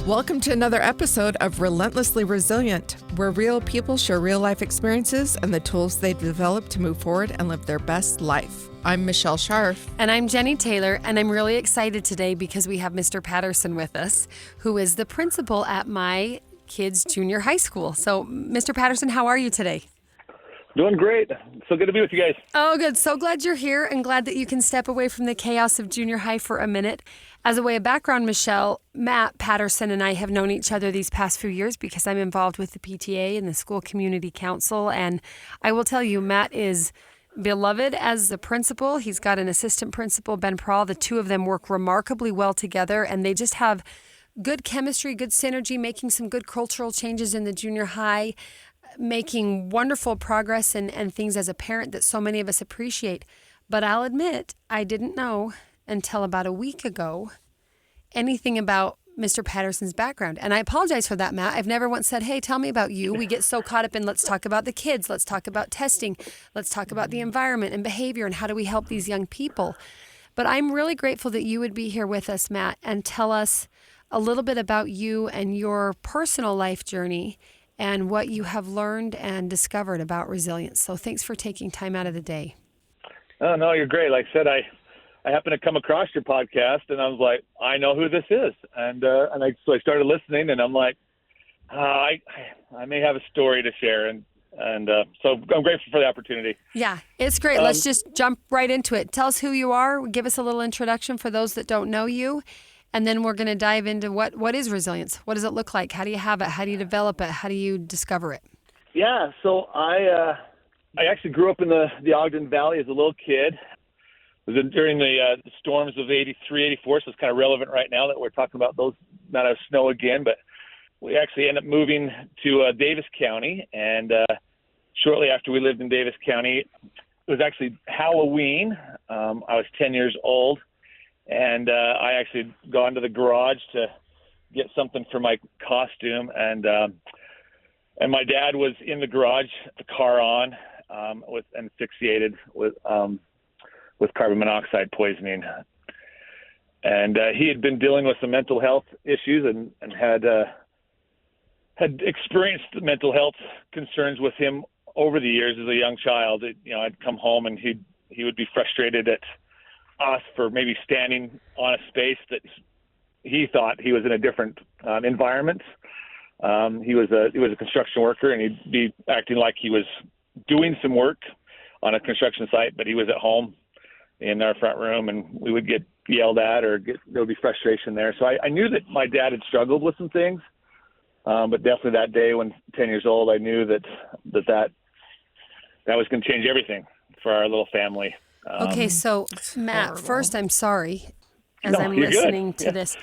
Welcome to another episode of Relentlessly Resilient, where real people share real life experiences and the tools they've developed to move forward and live their best life. I'm Michelle Scharf. And I'm Jennie Taylor, and I'm really excited today because we have Mr. Patterson with us, who is the principal at my kids' junior high school. So, Mr. Patterson, how are you today? Doing great. So good to be with you guys. Oh, good. So glad you're here and glad that you can step away from the chaos of junior high for a minute. As a way of background, Michelle, Matt Patterson and I have known each other these past few years because I'm involved with the PTA and the school community council. And I will tell you, Matt is beloved as the principal. He's got an assistant principal, Ben Prawl. The two of them work remarkably well together, and they just have good chemistry, good synergy, making some good cultural changes in the junior high, making wonderful progress and things as a parent that so many of us appreciate. But I'll admit, I didn't know until about a week ago anything about Mr. Patterson's background. And I apologize for that, Matt. I've never once said, hey, tell me about you. We get so caught up in let's talk about the kids, let's talk about testing, let's talk about the environment and behavior and how do we help these young people. But I'm really grateful that you would be here with us, Matt, and tell us a little bit about you and your personal life journey and what you have learned and discovered about resilience. So thanks for taking time out of the day. Oh, no, you're great. Like I said, I happened to come across your podcast, and I was like, I know who this is. So I started listening, and I'm like, I may have a story to share. And so I'm grateful for the opportunity. Yeah, it's great. Let's just jump right into it. Tell us who you are. Give us a little introduction for those that don't know you. And then we're going to dive into what is resilience? What does it look like? How do you have it? How do you develop it? How do you discover it? Yeah, so I actually grew up in the Ogden Valley as a little kid. It was during the storms of 83, 84, so it's kind of relevant right now that we're talking about those amount of snow again. But we actually ended up moving to Davis County, and shortly after we lived in Davis County, it was actually Halloween. I was 10 years old. And I actually gone to the garage to get something for my costume, and my dad was in the garage, the car on, and asphyxiated with carbon monoxide poisoning. And he had been dealing with some mental health issues and had experienced mental health concerns with him over the years as a young child. I'd come home and he would be frustrated at us for maybe standing on a space that he thought he was in a different environment. He was a construction worker, and he'd be acting like he was doing some work on a construction site, but he was at home in our front room, and we would get yelled at or there would be frustration there. So I knew that my dad had struggled with some things, but definitely that day when 10 years old, I knew that was going to change everything for our little family. Okay, so Matt, horrible. First, I'm sorry as I'm you're listening good. to Yeah. this.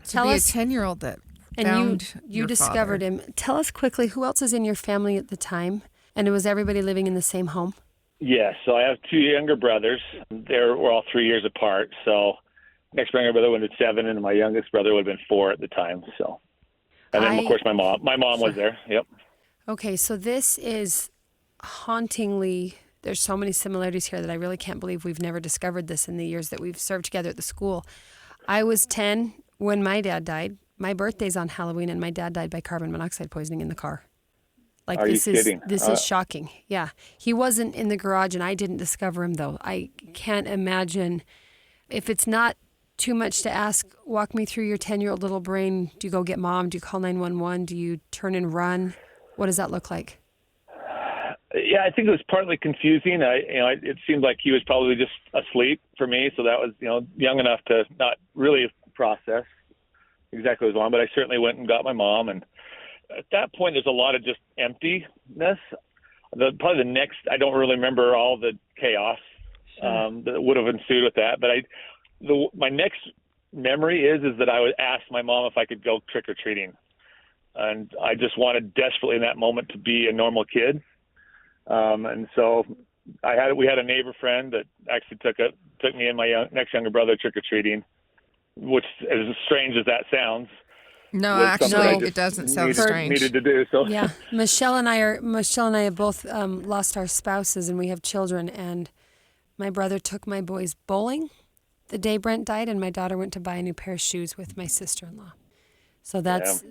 Tell us, a 10-year-old that found you your discovered father. him. Tell us quickly, who else is in your family at the time? And was everybody living in the same home? Yes, so I have two younger brothers. We're all 3 years apart. So next younger brother would have been 7, and my youngest brother would have been 4 at the time. So, and then of course my mom. My mom was there. Yep. Okay, so this is hauntingly. There's so many similarities here that I really can't believe we've never discovered this in the years that we've served together at the school. I was 10 when my dad died. My birthday's on Halloween, and my dad died by carbon monoxide poisoning in the car. Like, Are you kidding? This is shocking. Yeah. He wasn't in the garage, and I didn't discover him, though. I can't imagine. If it's not too much to ask, walk me through your 10-year-old little brain. Do you go get mom? Do you call 911? Do you turn and run? What does that look like? Yeah, I think it was partly confusing. It seemed like he was probably just asleep for me, so that was, young enough to not really process exactly what was on. But I certainly went and got my mom, and at that point, there's a lot of just emptiness. Probably the next, I don't really remember all the chaos that would have ensued with that. But my next memory is that I would ask my mom if I could go trick or treating, and I just wanted desperately in that moment to be a normal kid. And so we had a neighbor friend that actually took me and my next younger brother trick or treating, which, as strange as that sounds, No, actually, it doesn't sound strange. Needed to do so. Yeah, Michelle and I have both lost our spouses, and we have children. And my brother took my boys bowling the day Brent died, and my daughter went to buy a new pair of shoes with my sister-in-law. So that's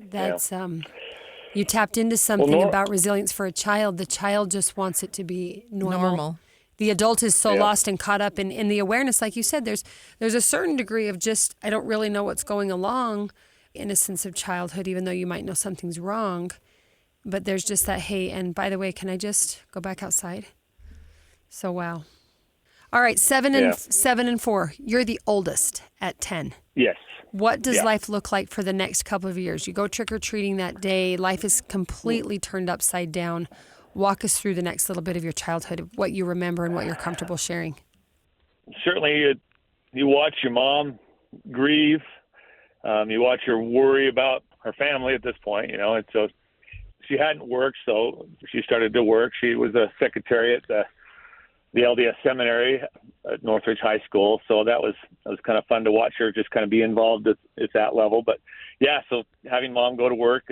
you tapped into something about resilience for a child. The child just wants it to be normal. The adult is so lost and caught up in the awareness, like you said, there's a certain degree of just, I don't really know what's going along, innocence of childhood, even though you might know something's wrong. But there's just that, hey, and by the way, can I just go back outside? So, wow. All right, 7 and 4. You're the oldest at 10. Yes. What does life look like for the next couple of years? You go trick-or-treating that day. Life is completely turned upside down. Walk us through the next little bit of your childhood, what you remember and what you're comfortable sharing. Certainly, you watch your mom grieve. You watch her worry about her family at this point, and so she hadn't worked, so she started to work. She was a secretary at the LDS seminary at Northridge High School. So that was kind of fun to watch her just kind of be involved at that level. But so having mom go to work,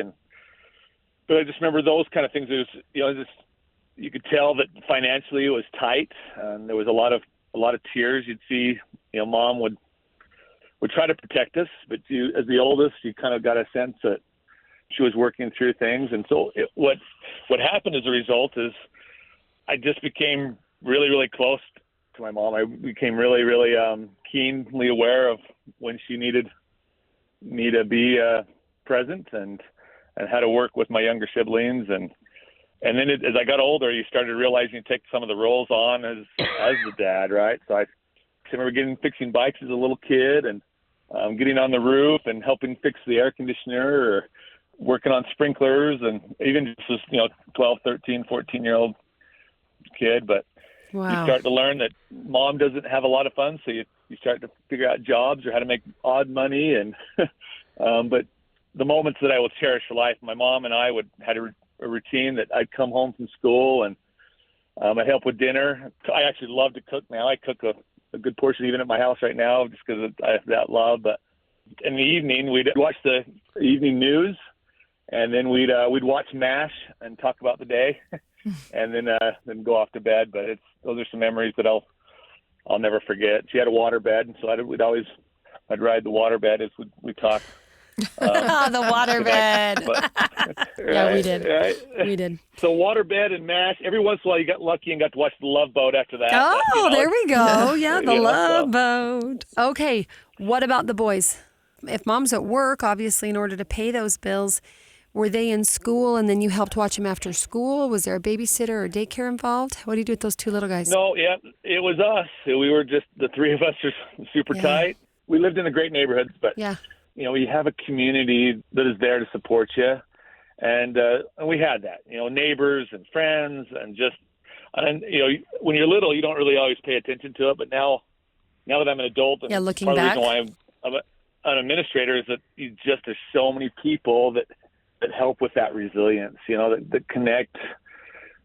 but I just remember those kind of things. It was, you could tell that financially it was tight. There was a lot of tears. You'd see, mom would try to protect us, but as the oldest, you kind of got a sense that she was working through things. And so what happened as a result is I just became really, really close to my mom. I became really, really keenly aware of when she needed me to be present and how to work with my younger siblings. And then as I got older, you started realizing you take some of the roles on as the dad, right? So I remember fixing bikes as a little kid and getting on the roof and helping fix the air conditioner or working on sprinklers, and even just as 12, 13, 14-year-old kid. But you start to learn that mom doesn't have a lot of fun, so you start to figure out jobs or how to make odd money. And but the moments that I will cherish for life, my mom and I had a routine that I'd come home from school and I'd help with dinner. I actually love to cook now. I cook a good portion even at my house right now just because I have that love. But in the evening, we'd watch the evening news, and then we'd watch MASH and talk about the day, and then go off to bed. But those are some memories that I'll never forget. She had a water bed, and so I'd ride the water bed as we talk. The water bed. Yeah, we did. Right? We did. So water bed and MASH. Every once in a while, you got lucky and got to watch The Love Boat after that. Oh, but, there we go. Yeah, The Love Boat. Okay, what about the boys? If mom's at work, obviously, in order to pay those bills, were they in school and then you helped watch them after school? Was there a babysitter or daycare involved? What do you do with those two little guys? No, it was us. We were just the three of us are super tight. We lived in a great neighborhood, but you have a community that is there to support you. And we had that, neighbors and friends and when you're little, you don't really always pay attention to it. But now that I'm an adult, and looking part back, of the reason why I'm an administrator is that there's so many people that help with that resilience, that connect,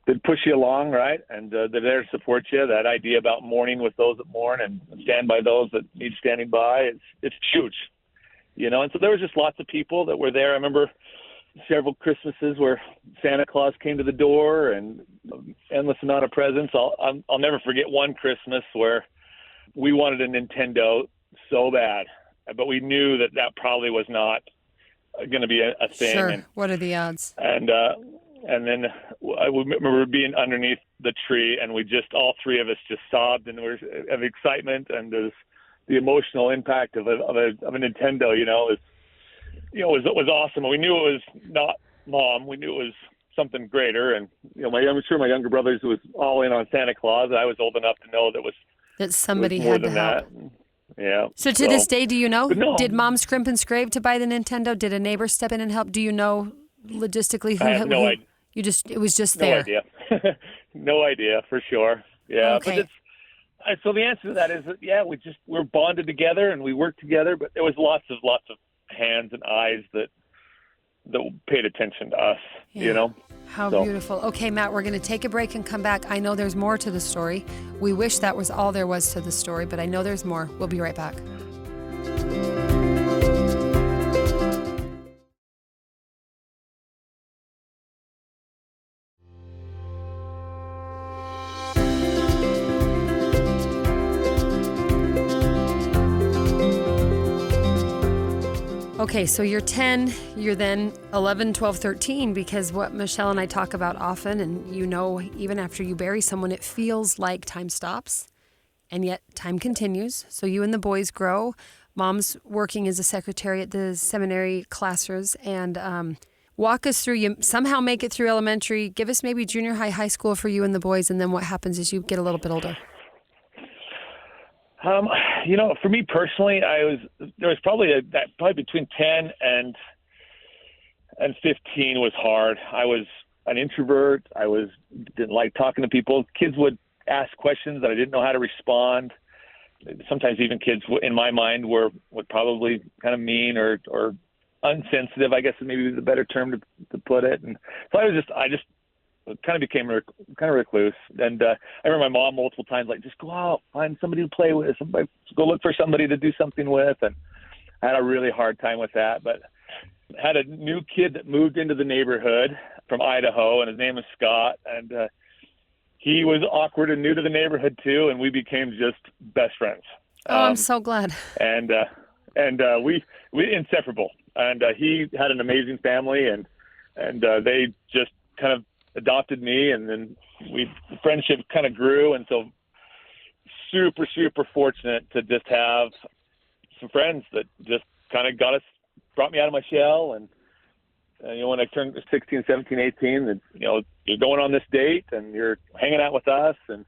that push you along, right? And they're there to support you. That idea about mourning with those that mourn and stand by those that need standing by, it's huge, And so there was just lots of people that were there. I remember several Christmases where Santa Claus came to the door and endless amount of presents. I'll never forget one Christmas where we wanted a Nintendo so bad, but we knew that probably was not going to be a thing. Sure. And, what are the odds? And then I remember being underneath the tree, and all three of us just sobbed, and there was of excitement, and there's the emotional impact of a Nintendo. Was awesome. We knew it was not mom. We knew it was something greater, and I'm sure my younger brothers was all in on Santa Claus. I was old enough to know that somebody more had to than help. that. Yeah. So to this day, do you know? No. Did mom scrimp and scrape to buy the Nintendo? Did a neighbor step in and help? Do you know logistically who? I have no idea. It was just there. No idea. No idea for sure. Yeah. Okay. But so the answer to that is that we're bonded together and we worked together, but there was lots of hands and eyes that paid attention to us. How beautiful. Okay, Matt, we're going to take a break and come back. I know there's more to the story. We wish that was all there was to the story, but I know there's more. We'll be right back. Okay, so you're 10, you're then 11, 12, 13, because what Michelle and I talk about often, and you know, even after you bury someone, it feels like time stops, and yet time continues. So you and the boys grow. Mom's working as a secretary at the seminary classes, and walk us through, you somehow make it through elementary. Give us maybe junior high, high school for you and the boys, and then what happens as you get a little bit older. For me personally, there was probably between 10 and 15 was hard. I was an introvert. Didn't like talking to people. Kids would ask questions that I didn't know how to respond. Sometimes even kids in my mind were probably kind of mean or unsensitive, I guess maybe is a better term to put it. And so I just kind of became kind of recluse. And I remember my mom multiple times, like, just go out, find somebody to play with, go look for somebody to do something with. And I had a really hard time with that. But I had a new kid that moved into the neighborhood from Idaho, and his name was Scott. And he was awkward and new to the neighborhood too, and we became just best friends. I'm so glad. And we inseparable. And he had an amazing family, and they just kind of adopted me, and then the friendship kind of grew. And so super, super fortunate to just have some friends that just kind of brought me out of my shell. And when I turned 16, 17, 18, you're going on this date and you're hanging out with us. And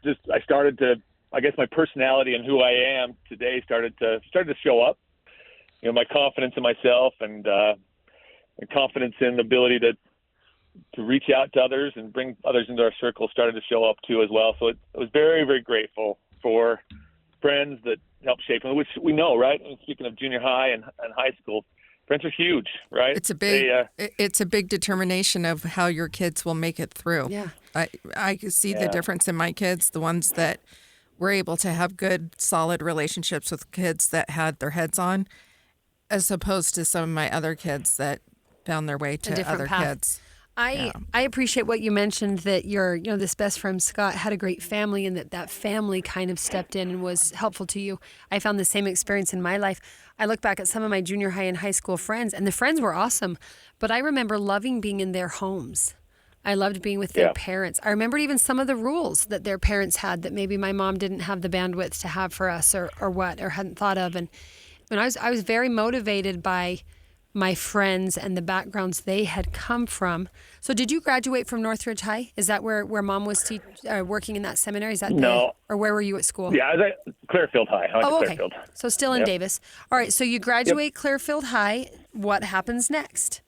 just, I started to, I guess my personality and who I am today started to show up. My confidence in myself and confidence in the ability to reach out to others and bring others into our circle started to show up too as well. So I was very, very grateful for friends that helped shape me, which we know, right? And speaking of junior high and high school, friends are huge, right? It's a big determination of how your kids will make it through. Yeah. I see the difference in my kids, the ones that were able to have good, solid relationships with kids that had their heads on, as opposed to some of my other kids that found their way to other kids. I appreciate what you mentioned, that this best friend Scott had a great family, and that family kind of stepped in and was helpful to you. I found the same experience in my life. I look back at some of my junior high and high school friends, and the friends were awesome, but I remember loving being in their homes. I loved being with their parents. I remembered even some of the rules that their parents had that maybe my mom didn't have the bandwidth to have for us or hadn't thought of. And I was very motivated by my friends and the backgrounds they had come from. So did you graduate from Northridge High? Is that where Mom was working in that seminary? Is that no? Or where were you at school? Yeah, I was at Clearfield High. I went to Clearfield. So still in Davis. All right, so you graduate Clearfield High. What happens next?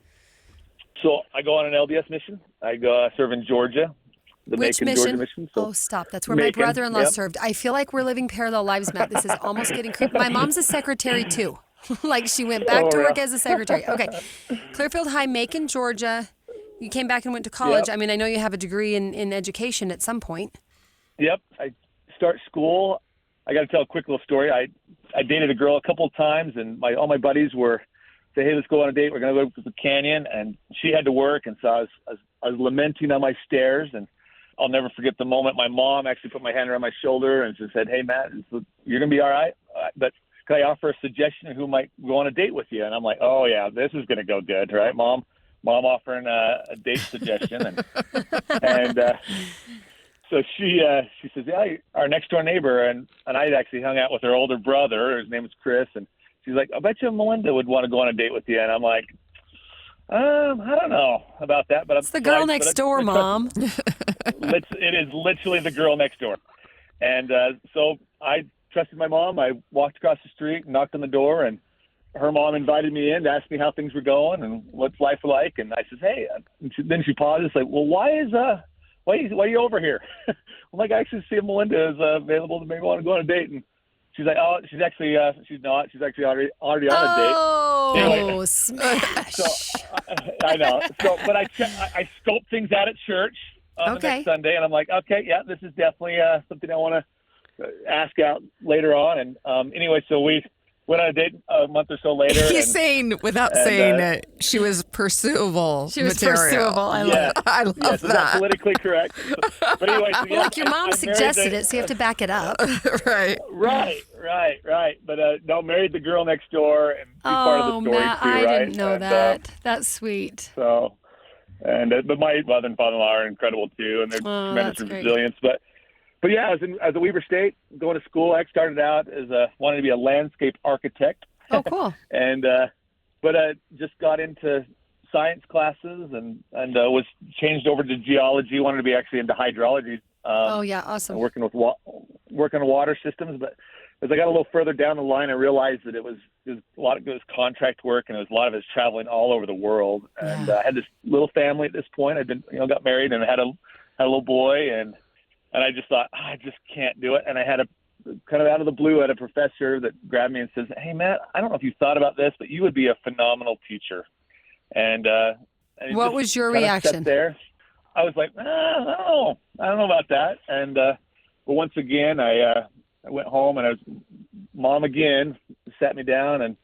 So I go on an LDS mission. I go serve in Georgia. Which Macon, mission? Georgia mission. So stop. That's where Macon, my brother-in-law served. I feel like we're living parallel lives, Matt. This is almost getting creepy. My mom's a secretary too. Like she went back to work as a secretary. Okay. Clearfield High, Macon, Georgia. You came back and went to college. Yep. I mean, I know you have a degree in education at some point. Yep. I start school. I got to tell a quick little story. I dated a girl a couple of times, and all my buddies were say, hey, let's go on a date. We're going to go to the canyon. And she had to work, and so I was lamenting on my stairs. And I'll never forget the moment my mom actually put my hand around my shoulder and she said, hey, Matt, you're going to be all right. But can I offer a suggestion of who might go on a date with you? And I'm like, oh, yeah, this is going to go good, right, Mom? Mom offering a date suggestion. And so she says, yeah, our next door neighbor, and I actually hung out with her older brother. His name was Chris. And she's like, I bet you Melinda would want to go on a date with you. And I'm like, I don't know about that. But it's the girl next door, Mom. It is literally the girl next door. And so I trusted my mom. I walked across the street, knocked on the door, and her mom invited me in to ask me how things were going and what's life like. And I said, hey. And then she paused. It's like, well, why are you over here? I'm like, I actually see if Melinda is available to maybe want to go on a date. And she's like, oh, she's actually she's not. She's actually already on a date. Oh, anyway, smash! So I know. So, but I scoped things out at church the next Sunday, and I'm like, okay, yeah, this is definitely something I want to ask out later on. And anyway, so we went on a date a month or so later. He's saying, without saying it, she was pursuable. She was material. pursuable. I love Yes, it. I love yes, is that politically correct? But anyway, so yeah, Look, your mom suggested it, so you have to back it up. Right. Right. But no, married the girl next door, and she's part of the story Matt, too, I right? didn't know that. That's sweet. So, but my mother and father-in-law are incredible too, and they're tremendous that's great. resilience. But yeah, as a Weber State, going to school, I started out as wanting to be a landscape architect. Oh, cool. And but just got into science classes and was changed over to geology. Wanted to be actually into hydrology. Oh yeah, awesome. And working on water systems. But as I got a little further down the line, I realized that it was a lot of it was contract work, and a lot of it was traveling all over the world. And I had this little family at this point. I'd been got married and had a little boy, and I just thought, I just can't do it. And I had kind of out of the blue, I had a professor that grabbed me and says, "Hey, Matt, I don't know if you thought about this, but you would be a phenomenal teacher." And what was your reaction? There, I was like, I don't know about that. And but once again, I went home, and Mom again sat me down and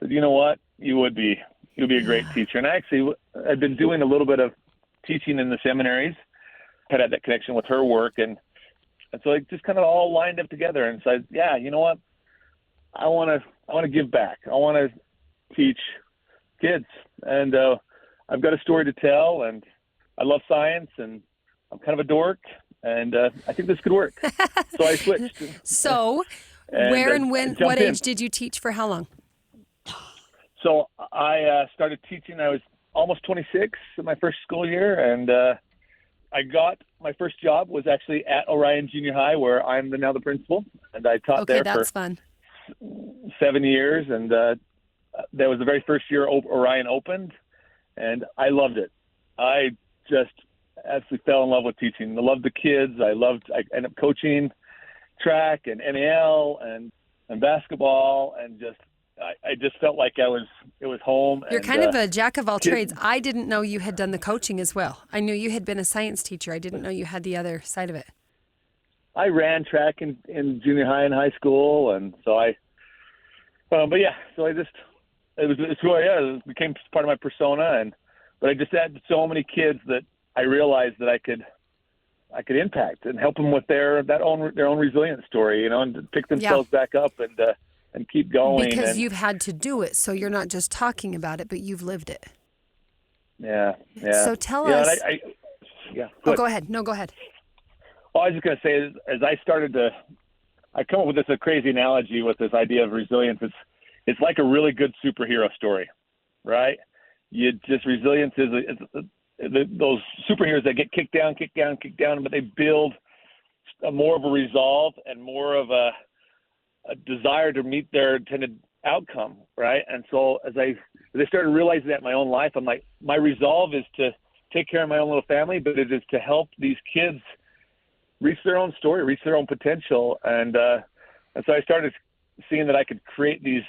said, "You know what? You'll be a great teacher." And I actually I'd been doing a little bit of teaching in the seminaries. Had that connection with her work, and so it just kind of all lined up together. And so, you know what? I want to give back. I want to teach kids, and I've got a story to tell, and I love science, and I'm kind of a dork, and I think this could work. So I switched. So, where and when? What age did you teach for? How long? So I started teaching. I was almost 26 in my first school year, and I got my first job was actually at Orion Junior High, where I'm now the principal, and I taught there for fun. 7 years. And that was the very first year Orion opened, and I loved it. I just absolutely fell in love with teaching. I loved the kids. I ended up coaching track and NAL and basketball, and I just felt like it was home. You're kind of a jack of all trades. I didn't know you had done the coaching as well. I knew you had been a science teacher. I didn't know you had the other side of it. I ran track in junior high and high school, and so it's who I am. It became part of my persona, but I just had so many kids that I realized that I could impact and help them with their own resilience story, and pick themselves back up and keep going. Because you've had to do it, so you're not just talking about it, but you've lived it. Yeah. So tell us. Go ahead. No, go ahead. Well, I was just going to say, as I started I come up with a crazy analogy with this idea of resilience. It's like a really good superhero story, right? Resilience is those superheroes that get kicked down, but they build more of a resolve and more of a desire to meet their intended outcome, right? And so as I started realizing that in my own life, I'm like, my resolve is to take care of my own little family, but it is to help these kids reach their own story, reach their own potential. And so I started seeing that I could create these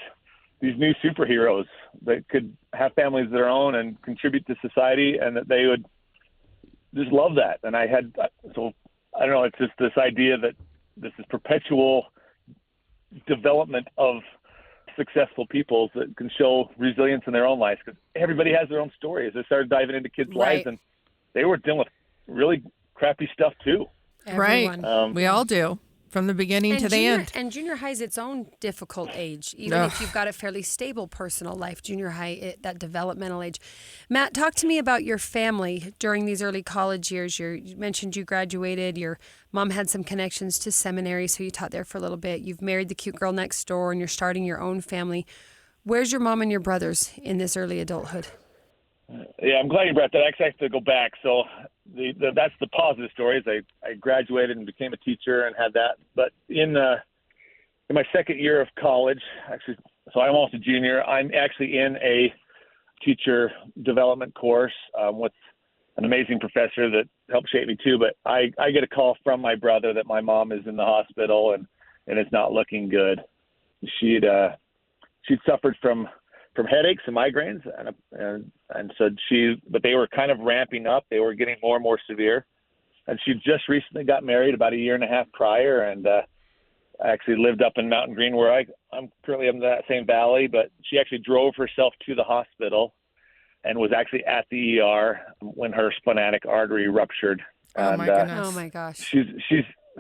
new superheroes that could have families of their own and contribute to society, and that they would just love that. And I don't know, it's just this idea that this is perpetual development of successful people that can show resilience in their own lives, because everybody has their own story. As I started diving into kids' lives, and they were dealing with really crappy stuff too. Everyone. Right. We all do, from the beginning to the end. And junior high is its own difficult age. Even if you've got a fairly stable personal life, junior high, that developmental age. Matt, talk to me about your family during these early college years. You mentioned you graduated. Your mom had some connections to seminary, so you taught there for a little bit. You've married the cute girl next door, and you're starting your own family. Where's your mom and your brothers in this early adulthood? Yeah, I'm glad you brought that. I actually have to go back. So that's the positive story. Is I graduated and became a teacher and had that. But in my second year of college, actually, so I'm almost a junior. I'm actually in a teacher development course with an amazing professor that helped shape me too. But I get a call from my brother that my mom is in the hospital and it's not looking good. She'd suffered from headaches and migraines, and so but they were kind of ramping up. They were getting more and more severe, and she just recently got married about a year and a half prior, and I actually lived up in Mountain Green where I'm currently in that same valley, but she actually drove herself to the hospital and was actually at the ER when her splenic artery ruptured. Oh, and, my goodness. Oh my gosh. She's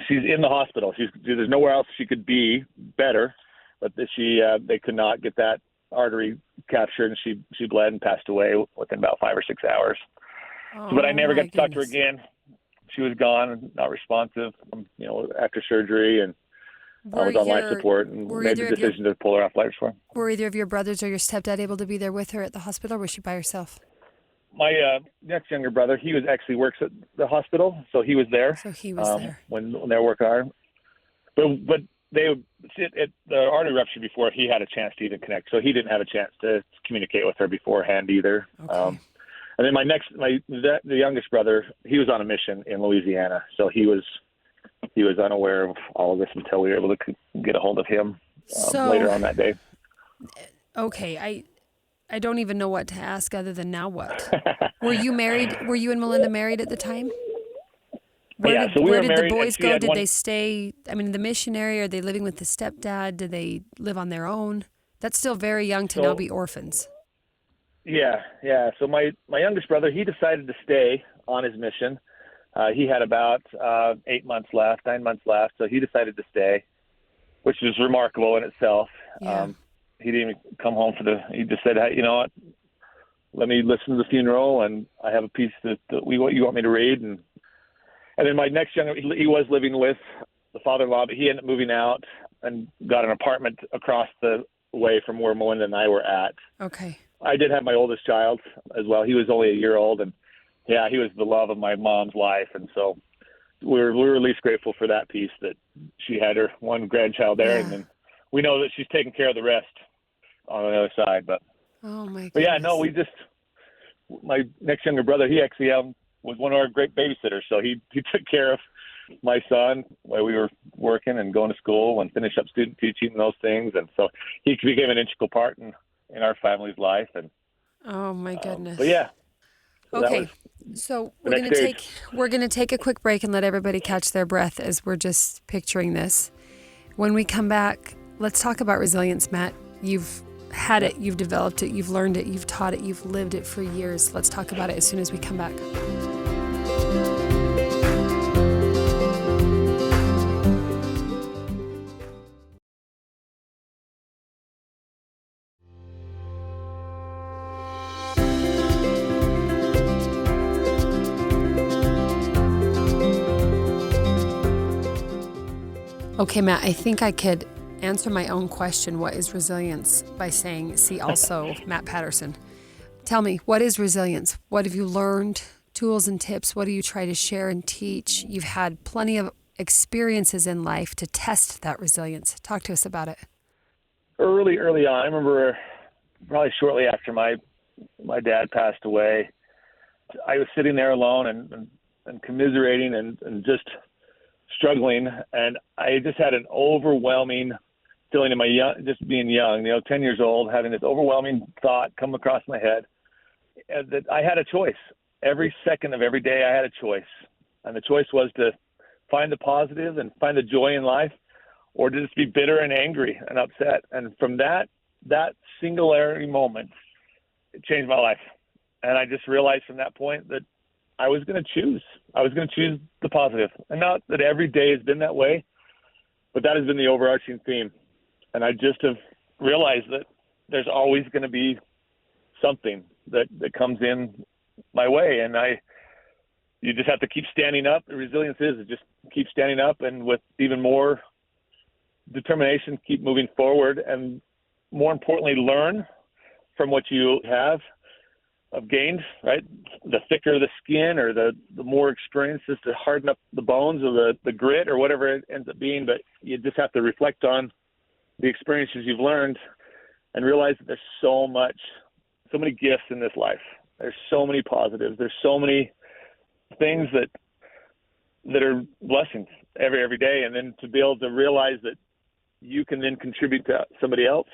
in the hospital. There's nowhere else she could be better, but they could not get that artery captured, and she bled and passed away within about 5 or 6 hours. But I never got to talk to her again. She was gone, not responsive, after surgery, and I was on life support and made the decision to pull her off life support. Were either of your brothers or your stepdad able to be there with her at the hospital, or was she by herself? My next younger brother, he actually works at the hospital, so he was there. So he was there when they were working hard. But the artery ruptured before he had a chance to even connect, so he didn't have a chance to communicate with her beforehand either. Okay. And then the youngest brother, he was on a mission in Louisiana, so he was unaware of all of this until we were able to get a hold of him later on that day. Okay, I don't even know what to ask other than now what. Were you married? Were you and Melinda married at the time? Where did the boys go? Did they stay? I mean, the missionary, are they living with the stepdad? Do they live on their own? That's still very young to now be orphans. Yeah. So my youngest brother, he decided to stay on his mission. He had about 9 months left, so he decided to stay, which is remarkable in itself. Yeah. He didn't even come home he just said, hey, you know what, let me listen to the funeral, and I have a piece that you want me to read. And then my next he was living with the father-in-law, but he ended up moving out and got an apartment across the way from where Melinda and I were at. Okay. I did have my oldest child as well. He was only a year old, and yeah, he was the love of my mom's life. And so we were at least grateful for that piece, that she had her one grandchild there. Yeah. And then we know that she's taking care of the rest on the other side. But oh my goodness. But yeah, no, my next younger brother, he actually was one of our great babysitters. So he took care of my son while we were working and going to school and finish up student teaching and those things. And so he became an integral part in our family's life. And oh my goodness. But yeah. Okay. So we're gonna take a quick break and let everybody catch their breath as we're just picturing this. When we come back, let's talk about resilience, Matt. You've had it, you've developed it, you've learned it, you've taught it, you've lived it for years. Let's talk about it as soon as we come back. Okay, Matt, I think I could answer my own question, what is resilience, by saying, see also Matt Patterson. Tell me, what is resilience? What have you learned? Tools and tips? What do you try to share and teach? You've had plenty of experiences in life to test that resilience. Talk to us about it. Early on, I remember probably shortly after my dad passed away, I was sitting there alone and commiserating and just struggling, and I just had an overwhelming feeling in just being young, 10 years old, having this overwhelming thought come across my head that I had a choice. Every second of every day I had a choice, and the choice was to find the positive and find the joy in life, or to just be bitter and angry and upset. And from that singularity moment, it changed my life. And I just realized from that point that I was going to choose. I was going to choose the positive. And not that every day has been that way, but that has been the overarching theme. And I just have realized that there's always going to be something that comes in my way. And you just have to keep standing up. The resilience is just keep standing up, and with even more determination, keep moving forward. And more importantly, learn from what you have gained, right? The thicker the skin, or the more experience is to harden up the bones, or the grit, or whatever it ends up being. But you just have to reflect on the experiences you've learned and realize that there's so many gifts in this life. There's so many positives. There's so many things that are blessings every day. And then to be able to realize that you can then contribute to somebody else.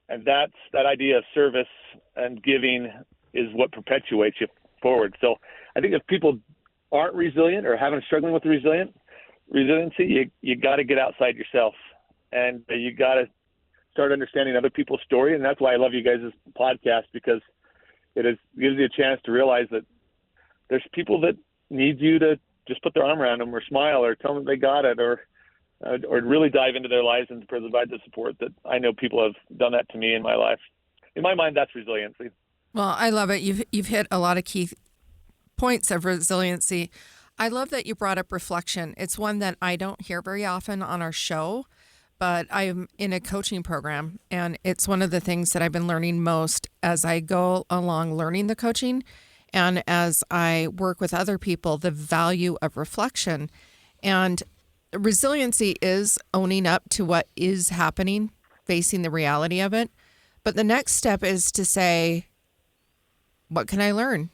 And that idea of service and giving is what perpetuates you forward. So I think if people aren't resilient or struggling with the resilient, resiliency, you got to get outside yourself, and you got to start understanding other people's story. And that's why I love you guys' podcast, because gives you a chance to realize that there's people that need you to just put their arm around them or smile or tell them they got it, or really dive into their lives and provide the support that I know people have done that to me in my life. In my mind, that's resiliency. Well, I love it. You've hit a lot of key points of resiliency. I love that you brought up reflection. It's one that I don't hear very often on our show, but I'm in a coaching program, and it's one of the things that I've been learning most as I go along learning the coaching and as I work with other people, the value of reflection. And resiliency is owning up to what is happening, facing the reality of it. But the next step is to say, what can I learn?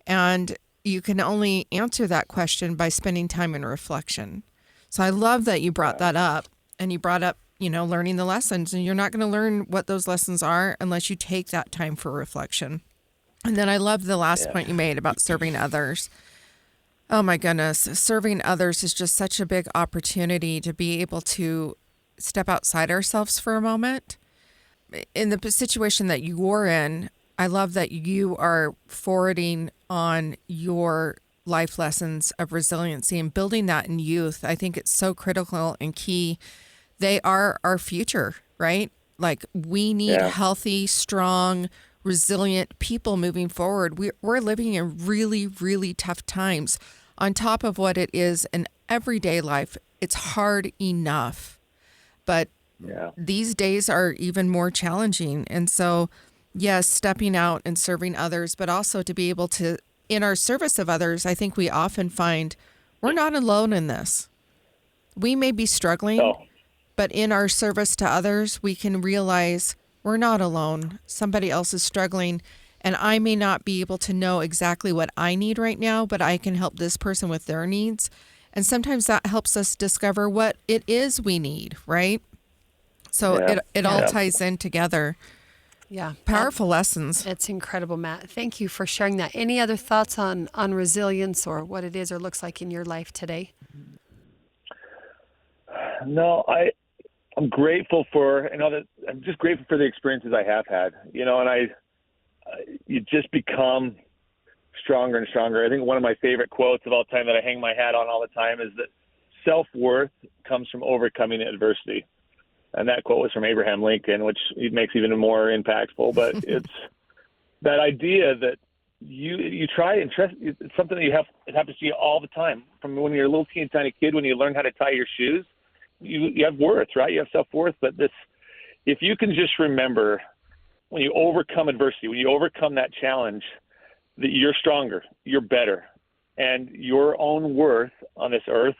And you can only answer that question by spending time in reflection. So I love that you brought that up, and you brought up, learning the lessons, and you're not going to learn what those lessons are unless you take that time for reflection. And then I love the last point you made about serving others. Oh my goodness, serving others is just such a big opportunity to be able to step outside ourselves for a moment. In the situation that you're in, I love that you are forwarding on your life lessons of resiliency and building that in youth. I think it's so critical and key. They are our future, right? Like, we need healthy, strong, resilient people moving forward. We're living in really, really tough times. On top of what it is in everyday life, it's hard enough. But these days are even more challenging. And so, yes, stepping out and serving others, but also to be able to, in our service of others, I think we often find we're not alone in this. We may be struggling, but in our service to others, we can realize we're not alone. Somebody else is struggling, and I may not be able to know exactly what I need right now, but I can help this person with their needs. And sometimes that helps us discover what it is we need, right? So it all ties in together. Yeah. Powerful lessons. It's incredible, Matt. Thank you for sharing that. Any other thoughts on resilience or what it is or looks like in your life today? No, I'm grateful for, I'm just grateful for the experiences I have had, and you just become stronger and stronger. I think one of my favorite quotes of all time that I hang my hat on all the time is that self-worth comes from overcoming adversity. And that quote was from Abraham Lincoln, which it makes even more impactful. But it's that idea that you try and trust. It's something that it happens to you all the time. From when you're a little teeny tiny kid, when you learn how to tie your shoes, you have worth, right? You have self-worth. But if you can just remember, when you overcome adversity, when you overcome that challenge, that you're stronger, you're better, and your own worth on this earth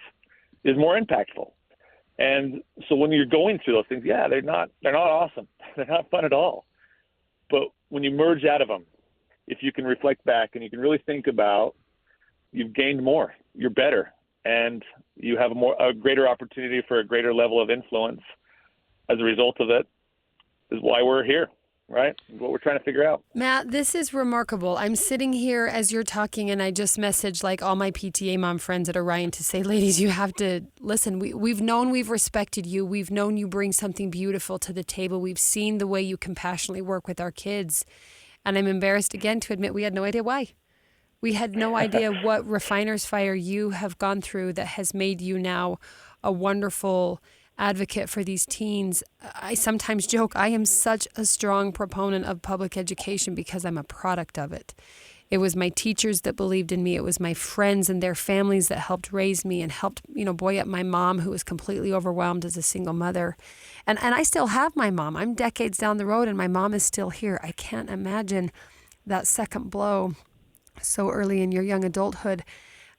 is more impactful. And so when you're going through those things, they're not awesome. They're not fun at all. But when you merge out of them, if you can reflect back and you can really think about, you've gained more, you're better, and you have a greater opportunity for a greater level of influence as a result of it, is why we're here. Right? What we're trying to figure out. Matt, this is remarkable. I'm sitting here as you're talking, and I just messaged all my PTA mom friends at Orion to say, ladies, you have to listen. We've respected you. We've known you bring something beautiful to the table. We've seen the way you compassionately work with our kids. And I'm embarrassed again to admit we had no idea why. We had no idea what refiner's fire you have gone through that has made you now a wonderful advocate for these teens. I sometimes joke, I am such a strong proponent of public education because I'm a product of it. It was my teachers that believed in me. It was my friends and their families that helped raise me and helped, buoy up my mom, who was completely overwhelmed as a single mother. And I still have my mom. I'm decades down the road and my mom is still here. I can't imagine that second blow so early in your young adulthood.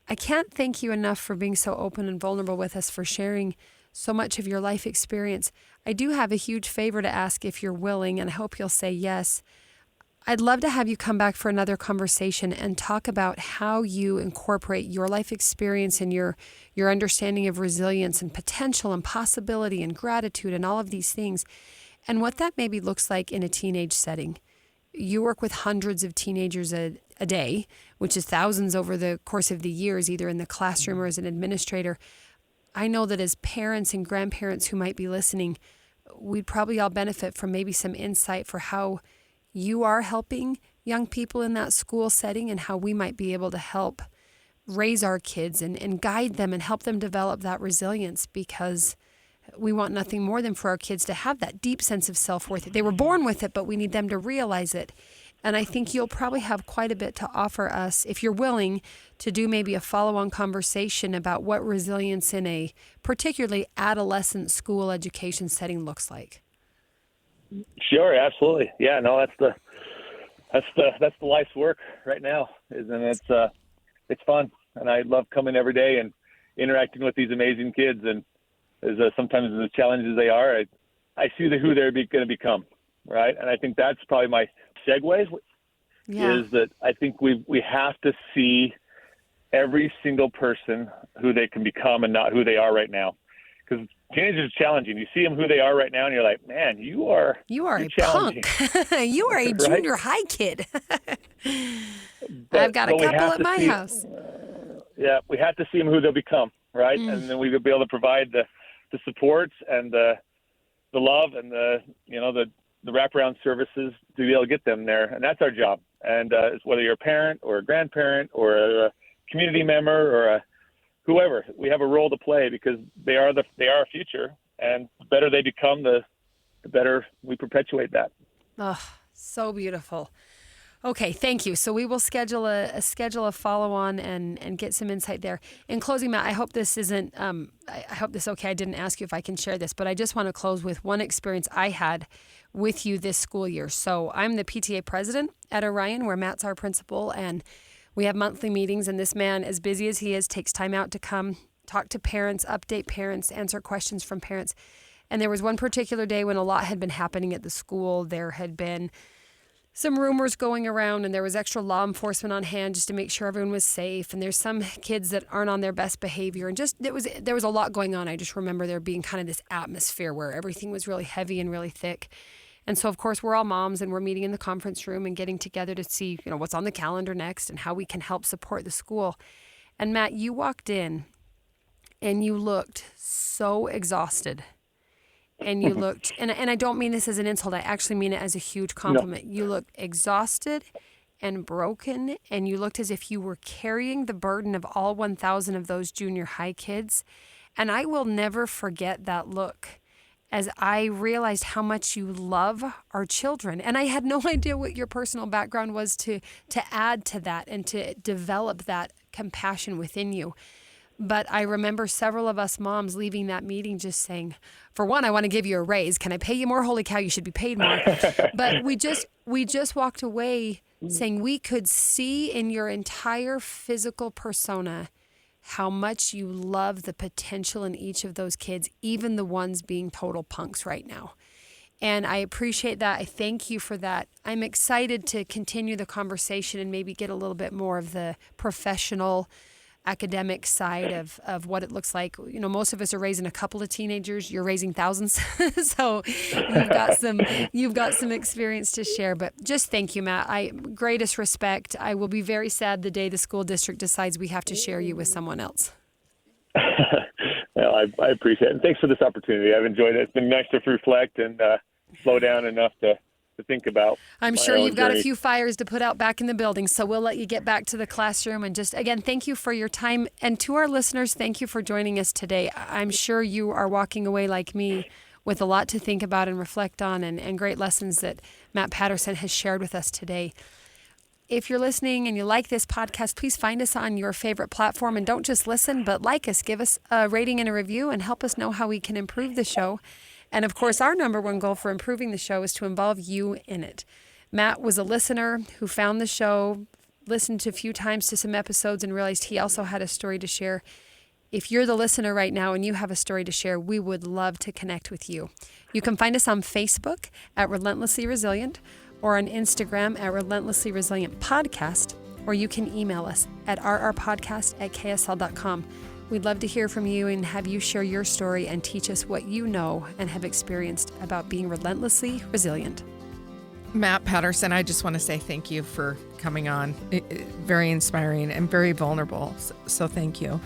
I can't thank you enough for being so open and vulnerable with us, for sharing so much of your life experience. I do have a huge favor to ask if you're willing, and I hope you'll say yes. I'd love to have you come back for another conversation and talk about how you incorporate your life experience and your understanding of resilience and potential and possibility and gratitude and all of these things, and what that maybe looks like in a teenage setting. You work with hundreds of teenagers a day, which is thousands over the course of the years, either in the classroom or as an administrator. I know that as parents and grandparents who might be listening, we'd probably all benefit from maybe some insight for how you are helping young people in that school setting and how we might be able to help raise our kids and guide them and help them develop that resilience, because we want nothing more than for our kids to have that deep sense of self-worth. They were born with it, but we need them to realize it. And I think you'll probably have quite a bit to offer us if you're willing to do maybe a follow-on conversation about what resilience in a particularly adolescent school education setting looks like. Sure, absolutely. Yeah, no, that's the life's work right now, and it's fun, and I love coming every day and interacting with these amazing kids. And sometimes as challenges they are, I see who they're going to become, right? And I think that's probably my segue is that I think we have to see every single person who they can become and not who they are right now. Because teenagers are challenging. You see them who they are right now, and you're like, man, you're a punk. You are a junior high kid. I've got a couple at my house. Yeah, we have to see them who they'll become, right? And then we'll be able to provide the supports and the love and the wraparound services to be able to get them there. And that's our job. And whether you're a parent or a grandparent or a community member or whoever, we have a role to play because they are our future. And the better they become, the better we perpetuate that. Oh, so beautiful. Okay, thank you. So we will schedule a follow-on and get some insight there. In closing, Matt, I hope this isn't, I hope this is okay. I didn't ask you if I can share this, but I just want to close with one experience I had with you this school year. So I'm the PTA president at Orion, where Matt's our principal, and we have monthly meetings, and this man, as busy as he is, takes time out to come talk to parents, update parents, answer questions from parents. And there was one particular day when a lot had been happening at the school. There had been some rumors going around, and there was extra law enforcement on hand just to make sure everyone was safe. And there's some kids that aren't on their best behavior. And just there was a lot going on. I just remember there being kind of this atmosphere where everything was really heavy and really thick. And so, of course, we're all moms, and we're meeting in the conference room and getting together to see, what's on the calendar next and how we can help support the school. And Matt, you walked in and you looked so exhausted. And you looked, and I don't mean this as an insult, I actually mean it as a huge compliment. No. You looked exhausted and broken, and you looked as if you were carrying the burden of all 1,000 of those junior high kids. And I will never forget that look as I realized how much you love our children. And I had no idea what your personal background was to add to that and to develop that compassion within you. But I remember several of us moms leaving that meeting just saying, for one, I want to give you a raise. Can I pay you more? Holy cow, you should be paid more. But we just walked away saying we could see in your entire physical persona how much you love the potential in each of those kids, even the ones being total punks right now. And I appreciate that. I thank you for that. I'm excited to continue the conversation and maybe get a little bit more of the professional academic side of what it looks like. Most of us are raising a couple of teenagers. You're raising thousands. So you've got some experience to share. But just thank you, Matt. Greatest respect. I will be very sad the day the school district decides we have to share you with someone else. Well, I appreciate it. And thanks for this opportunity. I've enjoyed it. It's been nice to reflect and slow down enough to think about. I'm sure you've got a few fires to put out back in the building, so we'll let you get back to the classroom. And just, again, thank you for your time. And to our listeners, thank you for joining us today. I'm sure you are walking away like me with a lot to think about and reflect on and great lessons that Matt Patterson has shared with us today. If you're listening and you like this podcast, please find us on your favorite platform. And don't just listen, but like us. Give us a rating and a review and help us know how we can improve the show. And of course, our number one goal for improving the show is to involve you in it. Matt was a listener who found the show, listened to a few times to some episodes, and realized he also had a story to share. If you're the listener right now and you have a story to share, we would love to connect with you. You can find us on Facebook at Relentlessly Resilient or on Instagram at Relentlessly Resilient Podcast, or you can email us at rrpodcast@ksl.com. We'd love to hear from you and have you share your story and teach us what you know and have experienced about being relentlessly resilient. Matt Patterson, I just want to say thank you for coming on. Very inspiring and very vulnerable. So thank you.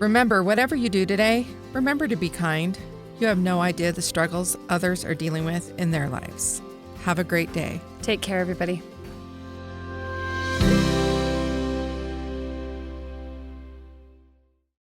Remember, whatever you do today, remember to be kind. You have no idea the struggles others are dealing with in their lives. Have a great day. Take care, everybody.